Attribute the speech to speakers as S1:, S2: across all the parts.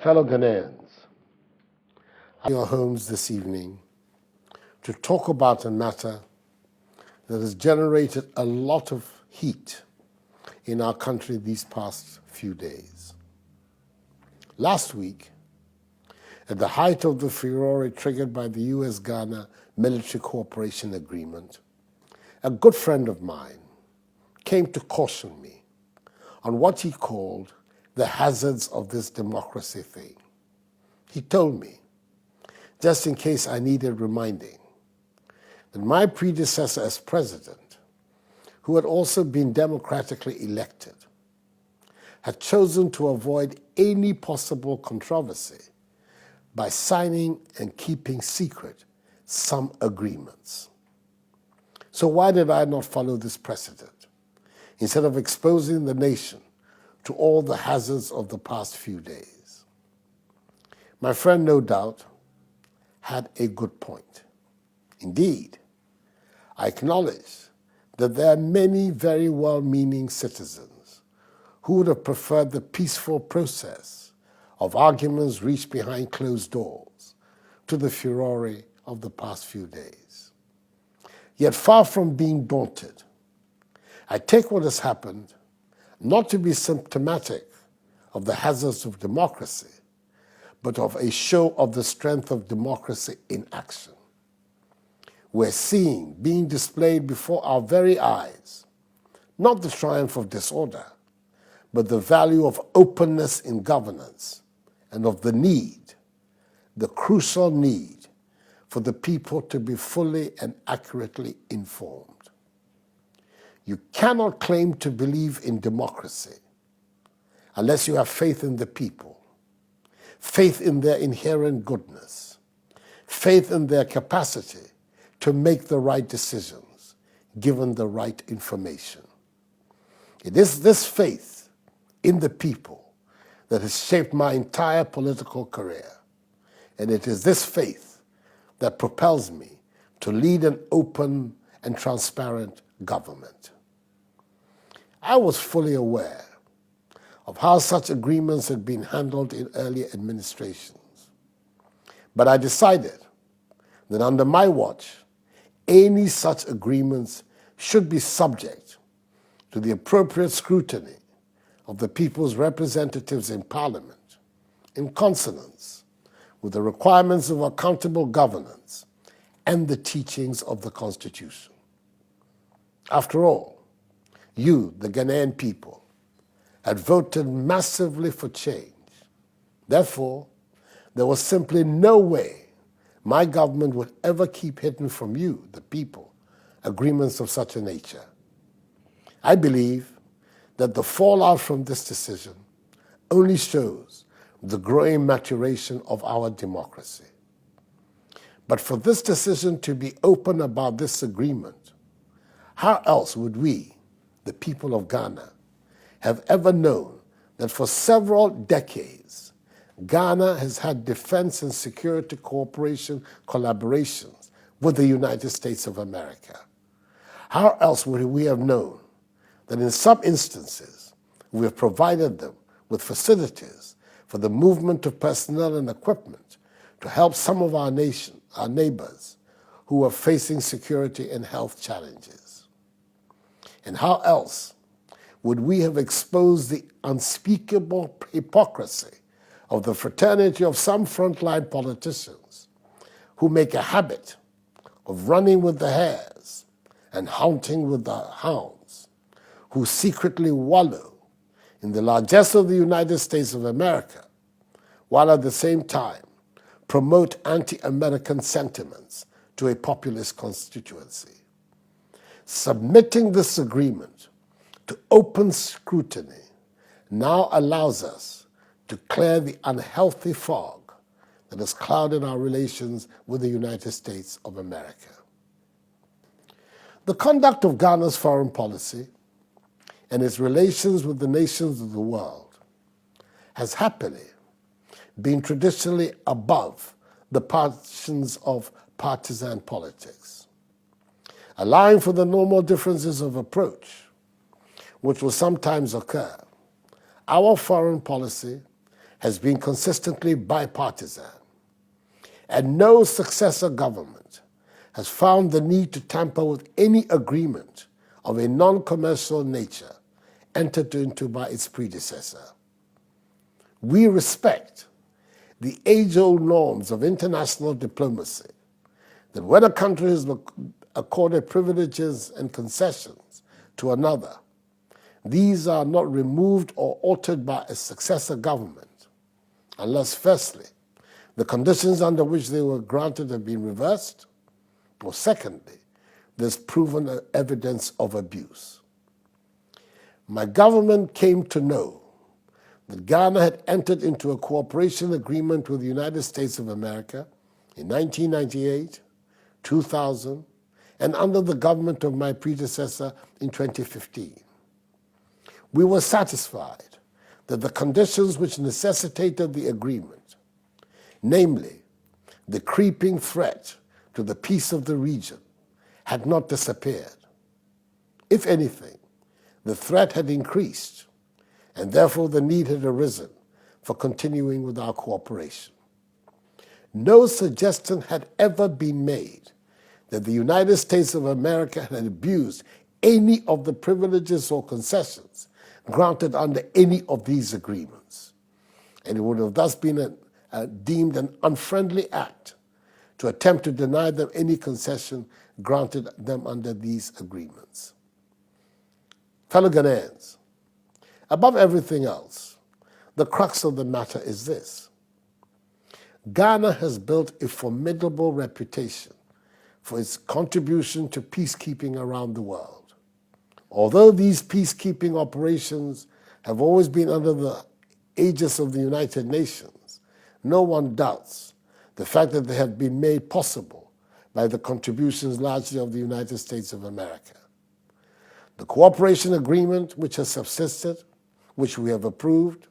S1: Fellow Ghanaians, I'm in your homes this evening to talk about a matter that has generated a lot of heat in our country these past few days. Last week, at the height of the furore triggered by the US-Ghana military cooperation agreement, a good friend of mine came to caution me on what he called the hazards of this democracy thing. He told me, just in case I needed reminding, that my predecessor as president, who had also been democratically elected, had chosen to avoid any possible controversy by signing and keeping secret some agreements. So why did I not follow this precedent, instead of exposing the nation to all the hazards of the past few days? My friend, no doubt, had a good point. Indeed, I acknowledge that there are many very well-meaning citizens who would have preferred the peaceful process of arguments reached behind closed doors to the furore of the past few days. Yet far from being daunted, I take what has happened not to be symptomatic of the hazards of democracy, but of a show of the strength of democracy in action. We're seeing, being displayed before our very eyes, not the triumph of disorder, but the value of openness in governance and of the need, the crucial need, for the people to be fully and accurately informed. You cannot claim to believe in democracy unless you have faith in the people, faith in their inherent goodness, faith in their capacity to make the right decisions, given the right information. It is this faith in the people that has shaped my entire political career, and it is this faith that propels me to lead an open and transparent government. I was fully aware of how such agreements had been handled in earlier administrations. But I decided that under my watch, any such agreements should be subject to the appropriate scrutiny of the people's representatives in Parliament, in consonance with the requirements of accountable governance and the teachings of the Constitution. After all, you, the Ghanaian people, had voted massively for change. Therefore, there was simply no way my government would ever keep hidden from you, the people, agreements of such a nature. I believe that the fallout from this decision only shows the growing maturation of our democracy. But for this decision to be open about this agreement, how else would we, the people of Ghana, have ever known that for several decades, Ghana has had defense and security cooperation collaborations with the United States of America? How else would we have known that in some instances, we have provided them with facilities for the movement of personnel and equipment to help some of our neighbors who are facing security and health challenges? And how else would we have exposed the unspeakable hypocrisy of the fraternity of some frontline politicians who make a habit of running with the hares and hunting with the hounds, who secretly wallow in the largesse of the United States of America, while at the same time promote anti-American sentiments to a populist constituency? Submitting this agreement to open scrutiny now allows us to clear the unhealthy fog that has clouded our relations with the United States of America. The conduct of Ghana's foreign policy and its relations with the nations of the world has happily been traditionally above the passions of partisan politics, allowing for the normal differences of approach which will sometimes occur. Our foreign policy has been consistently bipartisan, and no successor government has found the need to tamper with any agreement of a non-commercial nature entered into by its predecessor. We respect the age-old norms of international diplomacy that when a country is accorded privileges and concessions to another, these are not removed or altered by a successor government, unless firstly, the conditions under which they were granted have been reversed, or secondly, there's proven evidence of abuse. My government came to know that Ghana had entered into a cooperation agreement with the United States of America in 1998, 2000, and under the government of my predecessor in 2015. We were satisfied that the conditions which necessitated the agreement, namely the creeping threat to the peace of the region, had not disappeared. If anything, the threat had increased, and therefore the need had arisen for continuing with our cooperation. No suggestion had ever been made that the United States of America had abused any of the privileges or concessions granted under any of these agreements, and it would have thus been deemed an unfriendly act to attempt to deny them any concession granted them under these agreements. Fellow Ghanaians, above everything else, the crux of the matter is this. Ghana has built a formidable reputation for its contribution to peacekeeping around the world. Although these peacekeeping operations have always been under the aegis of the United Nations, no one doubts the fact that they have been made possible by the contributions largely of the United States of America. The cooperation agreement which has subsisted, which we have approved,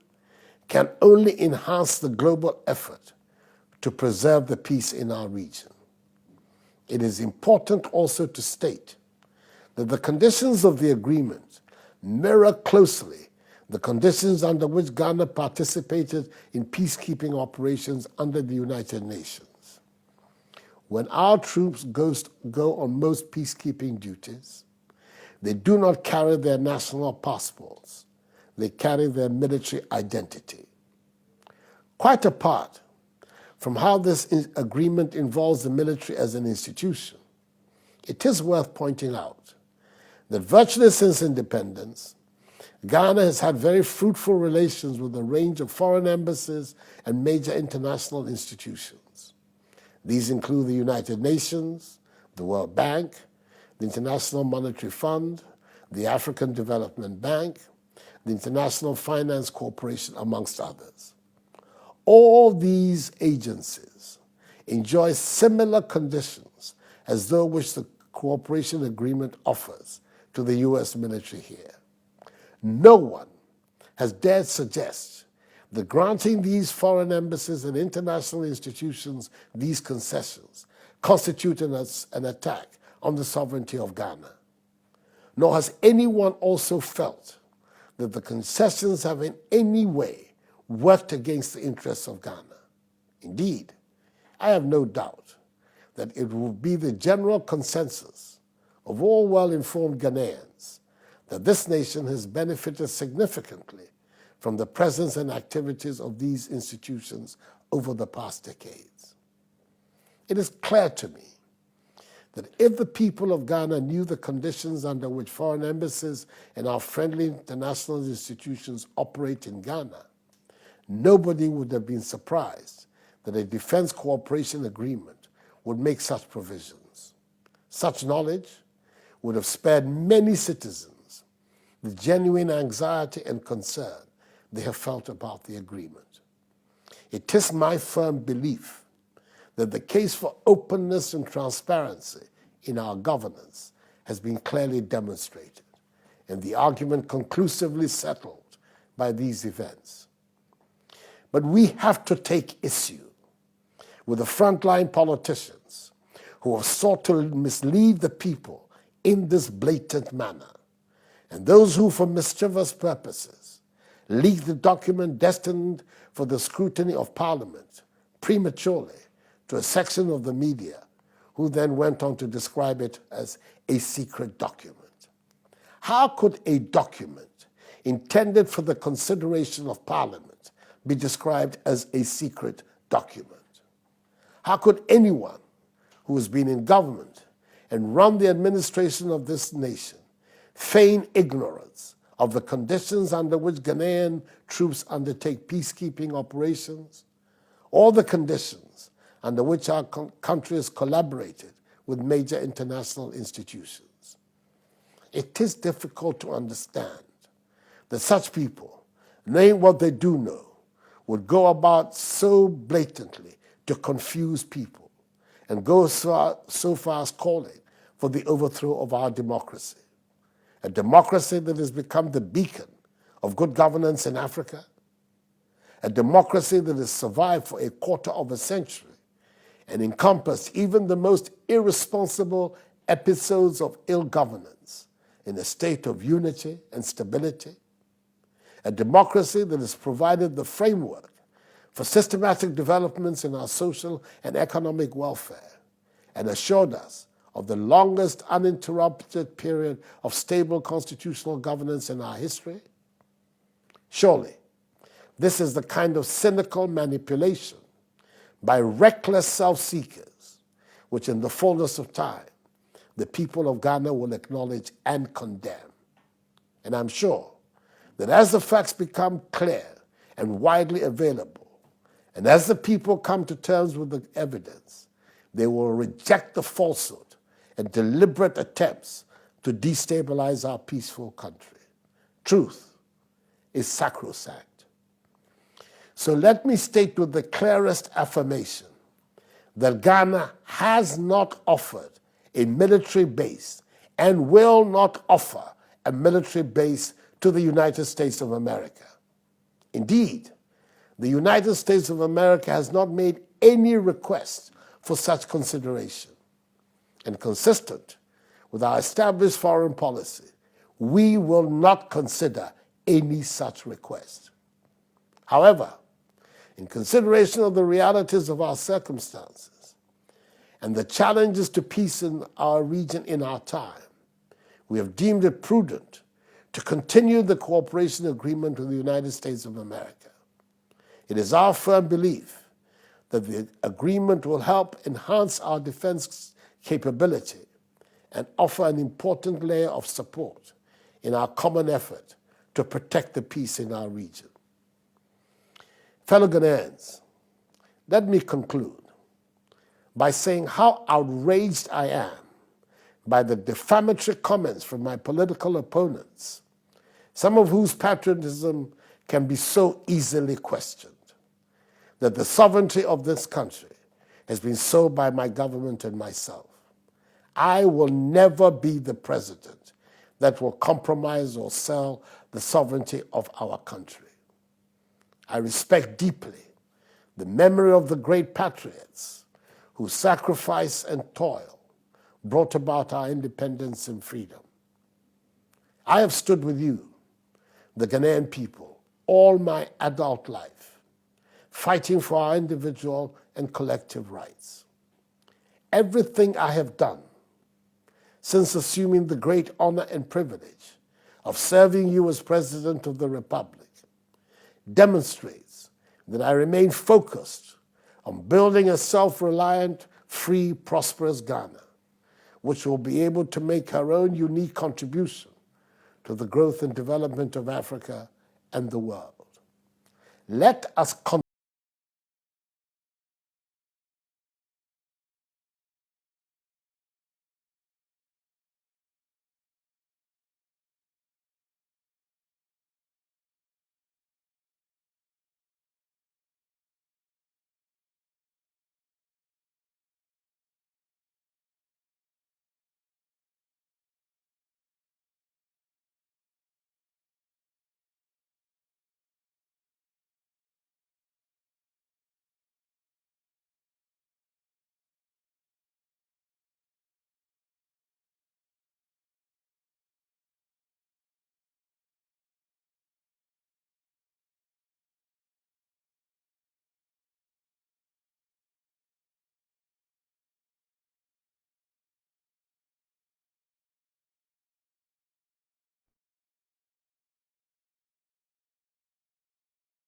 S1: can only enhance the global effort to preserve the peace in our region. It is important also to state that the conditions of the agreement mirror closely the conditions under which Ghana participated in peacekeeping operations under the United Nations. When our troops go on most peacekeeping duties, they do not carry their national passports. They carry their military identity. Quite apart from how this agreement involves the military as an institution, it is worth pointing out that virtually since independence, Ghana has had very fruitful relations with a range of foreign embassies and major international institutions. These include the United Nations, the World Bank, the International Monetary Fund, the African Development Bank, the International Finance Corporation, amongst others. All these agencies enjoy similar conditions as those which the cooperation agreement offers to the U.S. military here. No one has dared suggest that granting these foreign embassies and international institutions these concessions constitute an attack on the sovereignty of Ghana. Nor has anyone also felt that the concessions have in any way worked against the interests of Ghana. Indeed, I have no doubt that it will be the general consensus of all well-informed Ghanaians that this nation has benefited significantly from the presence and activities of these institutions over the past decades. It is clear to me that if the people of Ghana knew the conditions under which foreign embassies and our friendly international institutions operate in Ghana, nobody would have been surprised that a defense cooperation agreement would make such provisions. Such knowledge would have spared many citizens the genuine anxiety and concern they have felt about the agreement. It is my firm belief that the case for openness and transparency in our governance has been clearly demonstrated, and the argument conclusively settled by these events. But we have to take issue with the frontline politicians who have sought to mislead the people in this blatant manner, and those who, for mischievous purposes, leaked the document destined for the scrutiny of Parliament prematurely to a section of the media who then went on to describe it as a secret document. How could a document intended for the consideration of Parliament be described as a secret document? How could anyone who has been in government and run the administration of this nation feign ignorance of the conditions under which Ghanaian troops undertake peacekeeping operations, or the conditions under which our country has collaborated with major international institutions? It is difficult to understand that such people, knowing what they do know, would go about so blatantly to confuse people and go so far as calling for the overthrow of our democracy. A democracy that has become the beacon of good governance in Africa, a democracy that has survived for a quarter of a century and encompassed even the most irresponsible episodes of ill governance in a state of unity and stability, a democracy that has provided the framework for systematic developments in our social and economic welfare and assured us of the longest uninterrupted period of stable constitutional governance in our history? Surely, this is the kind of cynical manipulation by reckless self-seekers which in the fullness of time the people of Ghana will acknowledge and condemn. And I'm sure that as the facts become clear and widely available, and as the people come to terms with the evidence, they will reject the falsehood and deliberate attempts to destabilize our peaceful country. Truth is sacrosanct. So let me state with the clearest affirmation that Ghana has not offered a military base and will not offer a military base to the United States of America. Indeed, the United States of America has not made any request for such consideration. And consistent with our established foreign policy, we will not consider any such request. However, in consideration of the realities of our circumstances and the challenges to peace in our region in our time, we have deemed it prudent to continue the cooperation agreement with the United States of America. It is our firm belief that the agreement will help enhance our defense capability and offer an important layer of support in our common effort to protect the peace in our region. Fellow Ghanaians, let me conclude by saying how outraged I am by the defamatory comments from my political opponents, some of whose patriotism can be so easily questioned, that the sovereignty of this country has been sold by my government and myself. I will never be the president that will compromise or sell the sovereignty of our country. I respect deeply the memory of the great patriots whose sacrifice and toil brought about our independence and freedom. I have stood with you, the Ghanaian people, all my adult life, fighting for our individual and collective rights. Everything I have done since assuming the great honor and privilege of serving you as President of the Republic demonstrates that I remain focused on building a self-reliant, free, prosperous Ghana, which will be able to make her own unique contribution to the growth and development of Africa and the world. Let us